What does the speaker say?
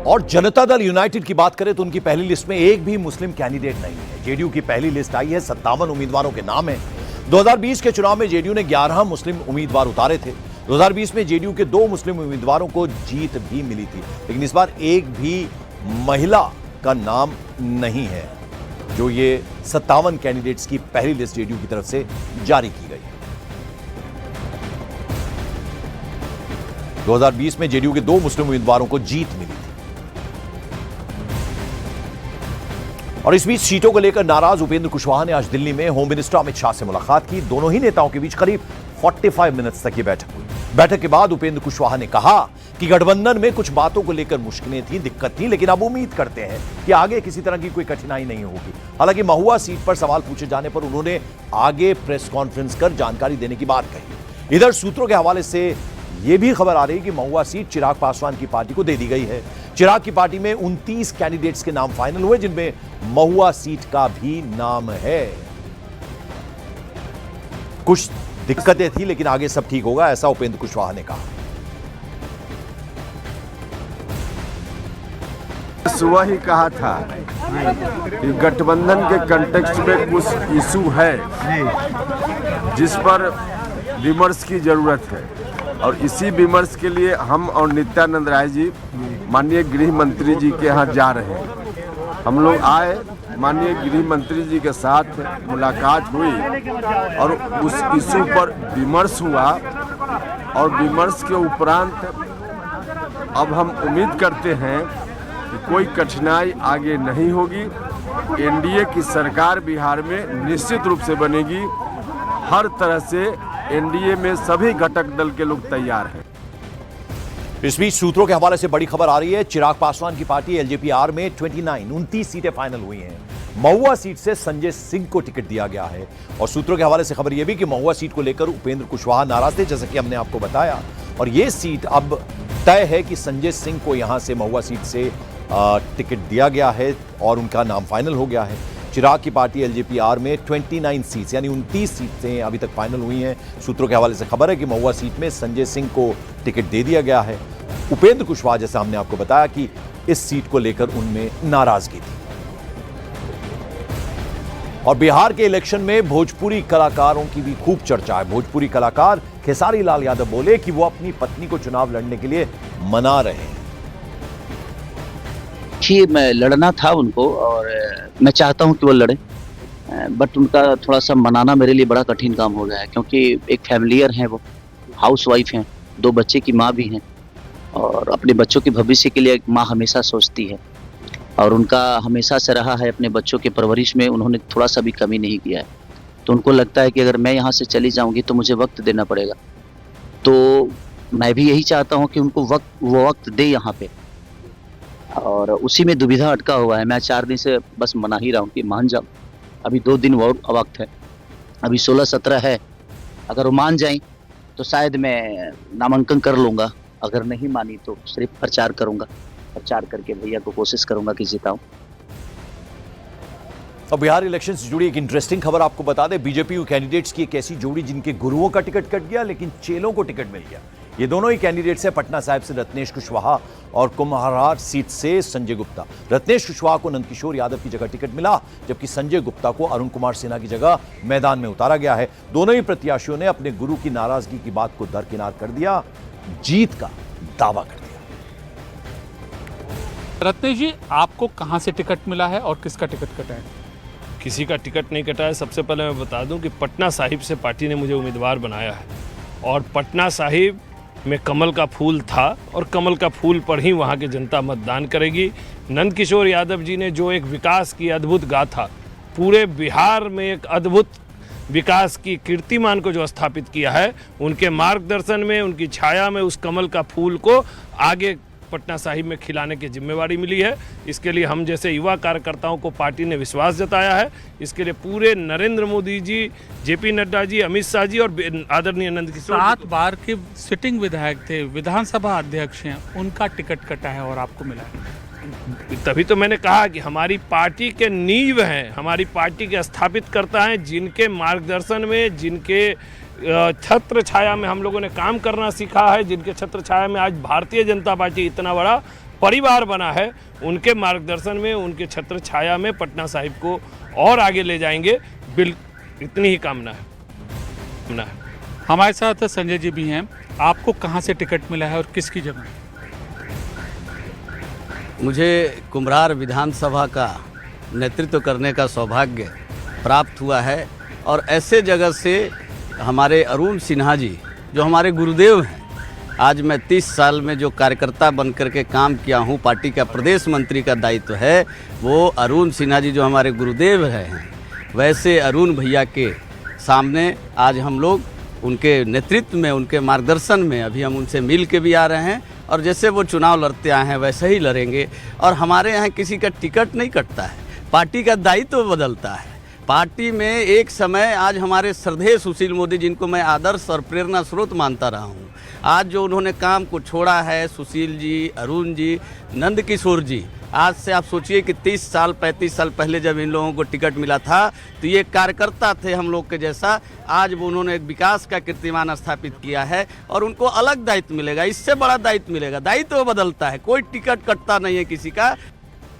और जनता दल यूनाइटेड की बात करें तो उनकी पहली लिस्ट में एक भी मुस्लिम कैंडिडेट नहीं है। जेडीयू की पहली लिस्ट आई है, 57 उम्मीदवारों के नाम है। 2020 के चुनाव में जेडीयू ने 11 मुस्लिम उम्मीदवार उतारे थे। 2020 में जेडीयू के 2 मुस्लिम उम्मीदवारों को जीत भी मिली थी, लेकिन इस बार एक भी महिला का नाम नहीं है। जो ये 57 कैंडिडेट्स की पहली लिस्ट जेडीयू की तरफ से जारी की गई है। 2020 में जेडीयू के 2 मुस्लिम उम्मीदवारों को जीत मिली थी। और इस बीच सीटों को लेकर नाराज उपेंद्र कुशवाहा ने आज दिल्ली में होम मिनिस्टर अमित शाह से मुलाकात की। दोनों ही नेताओं के बीच करीब 45 मिनट्स तक ये बैठक हुई। बैठक के बाद उपेंद्र कुशवाहा ने कहा कि गठबंधन में कुछ बातों को लेकर मुश्किलें थी, दिक्कत थी, लेकिन अब उम्मीद करते हैं कि आगे किसी तरह की कोई कठिनाई नहीं होगी। हालांकि महुआ सीट पर सवाल पूछे जाने पर उन्होंने आगे प्रेस कॉन्फ्रेंस कर जानकारी देने की बात कही। इधर सूत्रों के हवाले से यह भी खबर आ रही है कि महुआ सीट चिराग पासवान की पार्टी को दे दी गई है। चिराग की पार्टी में 29 कैंडिडेट्स के नाम फाइनल हुए, जिनमें महुआ सीट का भी नाम है। कुछ दिक्कतें थी, लेकिन आगे सब ठीक होगा, ऐसा उपेंद्र कुशवाहा ने कहा। सुबह ही कहा था कि गठबंधन के कंटेक्स्ट में कुछ इशू है जिस पर विमर्श की जरूरत है, और इसी विमर्श के लिए हम और नित्यानंद राय जी माननीय गृह मंत्री जी के यहाँ जा रहे हैं। हम लोग आए, माननीय गृह मंत्री जी के साथ मुलाकात हुई और उस इशू पर विमर्श हुआ, और विमर्श के उपरांत अब हम उम्मीद करते हैं कि कोई कठिनाई आगे नहीं होगी। एनडीए की सरकार बिहार में निश्चित रूप से बनेगी। हर तरह से एनडीए में सभी घटक दल के लोग तैयार हैं। इस बीच सूत्रों के हवाले से बड़ी खबर आ रही है। चिराग पासवान की पार्टी एलजेपी-आर में 29 सीटें फाइनल हुई हैं। महुआ सीट से संजय सिंह को टिकट दिया गया है। और सूत्रों के हवाले से खबर यह भी कि महुआ सीट को लेकर उपेंद्र कुशवाहा नाराज थे, जैसा कि हमने आपको बताया। और यह सीट अब तय है कि संजय सिंह को यहां से महुआ सीट से टिकट दिया गया है और उनका नाम फाइनल हो गया है। चिराग की पार्टी एलजेपी-आर में 29 सीट्स यानी 29 सीटें अभी तक फाइनल हुई हैं। सूत्रों के हवाले से खबर है कि महुआ सीट में संजय सिंह को टिकट दे दिया गया है। उपेंद्र कुशवाहा, जैसा हमने आपको बताया, कि इस सीट को लेकर उनमें नाराजगी थी। और बिहार के इलेक्शन में भोजपुरी कलाकारों की भी खूब चर्चा है। भोजपुरी कलाकार खेसारी लाल यादव बोले कि वो अपनी पत्नी को चुनाव लड़ने के लिए मना रहे हैं। मैं लड़ना था उनको और मैं चाहता हूं कि वो लड़े, बट उनका थोड़ा सा मनाना मेरे लिए बड़ा कठिन काम हो गया है, क्योंकि एक फैमिलियर हैं, वो हाउसवाइफ हैं, 2 बच्चे की माँ भी हैं, और अपने बच्चों के भविष्य के लिए एक माँ हमेशा सोचती है, और उनका हमेशा से रहा है अपने बच्चों के परवरिश में उन्होंने थोड़ा सा भी कमी नहीं किया है। तो उनको लगता है कि अगर मैं यहाँ से चली जाऊँगी तो मुझे वक्त देना पड़ेगा। तो मैं भी यही चाहता हूँ कि उनको वो वक्त दे यहाँ पे, और उसी में दुविधा अटका हुआ है। मैं 4 दिन से बस मना ही रहा हूँ कि मान जाओ, अभी 2 दिन और वक्त है, अभी 16-17 है। अगर वो मान जाएं तो शायद मैं नामांकन कर लूँगा, अगर नहीं मानी तो सिर्फ प्रचार करूँगा, प्रचार करके भैया को कोशिश करूँगा कि जिताऊँ। अब बिहार इलेक्शन से जुड़ी एक इंटरेस्टिंग खबर आपको बता दें। बीजेपी कैंडिडेट्स की एक ऐसी जोड़ी जिनके गुरुओं का टिकट कट गया, लेकिन चेलों को टिकट मिल गया। ये दोनों ही कैंडिडेट्स हैं पटना साहिब से रत्नेश कुशवाहा और कुम्हरार सीट से संजय गुप्ता। रत्नेश कुशवाहा को नंदकिशोर यादव की जगह टिकट मिला, जबकि संजय गुप्ता को अरुण कुमार सिन्हा की जगह मैदान में उतारा गया है। दोनों ही प्रत्याशियों ने अपने गुरु की नाराजगी की बात को दरकिनार कर दिया, जीत का दावा कर दिया। रत्नेश जी, आपको कहां से टिकट मिला है और किसका टिकट कटा है? किसी का टिकट नहीं कटा है। सबसे पहले मैं बता दूं कि पटना साहिब से पार्टी ने मुझे उम्मीदवार बनाया है, और पटना साहिब में कमल का फूल था, और कमल का फूल पर ही वहाँ की जनता मतदान करेगी। नंदकिशोर यादव जी ने जो एक विकास की अद्भुत गाथा, पूरे बिहार में एक अद्भुत विकास की कीर्तिमान को जो स्थापित किया है, उनके मार्गदर्शन में, उनकी छाया में उस कमल का फूल को आगे पटना साहिब में खिलाने की जिम्मेवारी मिली है। इसके लिए हम जैसे युवा कार्यकर्ताओं को पार्टी ने विश्वास जताया है। इसके लिए पूरे नरेंद्र मोदी जी, जेपी नड्डा जी, अमित शाह जी और आदरणीय नंदकिशोर 7 बार के सिटिंग विधायक थे, विधानसभा अध्यक्ष हैं, उनका टिकट कटा है और आपको मिला है। तभी तो मैंने कहा कि हमारी पार्टी के नींव हैं, हमारी पार्टी के स्थापित करता हैं, जिनके मार्गदर्शन में, जिनके छत्र छाया में हम लोगों ने काम करना सीखा है, जिनके छत्र छाया में आज भारतीय जनता पार्टी इतना बड़ा परिवार बना है, उनके मार्गदर्शन में, उनके छत्र छाया में पटना साहिब को और आगे ले जाएंगे। इतनी ही कामना है। हमारे साथ संजय जी भी हैं। आपको कहाँ से टिकट मिला है और किसकी जगह? मुझे कुम्हरार विधानसभा का नेतृत्व करने का सौभाग्य प्राप्त हुआ है और ऐसे जगह से हमारे अरुण सिन्हा जी जो हमारे गुरुदेव हैं, आज मैं 30 साल में जो कार्यकर्ता बन करके काम किया हूँ, पार्टी का प्रदेश मंत्री का दायित्व है, वो अरुण सिन्हा जी जो हमारे गुरुदेव रहे हैं, वैसे अरुण भैया के सामने आज हम लोग उनके नेतृत्व में, उनके मार्गदर्शन में अभी हम उनसे मिल के भी आ रहे हैं और जैसे वो चुनाव लड़ते आए हैं वैसे ही लड़ेंगे। और हमारे यहाँ किसी का टिकट नहीं कटता है, पार्टी का दायित्व बदलता है। पार्टी में एक समय आज हमारे श्रद्धेय सुशील मोदी, जिनको मैं आदर्श और प्रेरणा स्रोत मानता रहा हूँ, आज जो उन्होंने काम को छोड़ा है, सुशील जी, अरुण जी, नंद किशोर जी, आज से आप सोचिए कि 30 साल 35 साल पहले जब इन लोगों को टिकट मिला था तो ये कार्यकर्ता थे हम लोग के जैसा। आज वो उन्होंने एक विकास का कीर्तिमान स्थापित किया है और उनको अलग दायित्व मिलेगा, इससे बड़ा दायित्व मिलेगा। दायित्व बदलता है, कोई टिकट कटता नहीं है किसी का।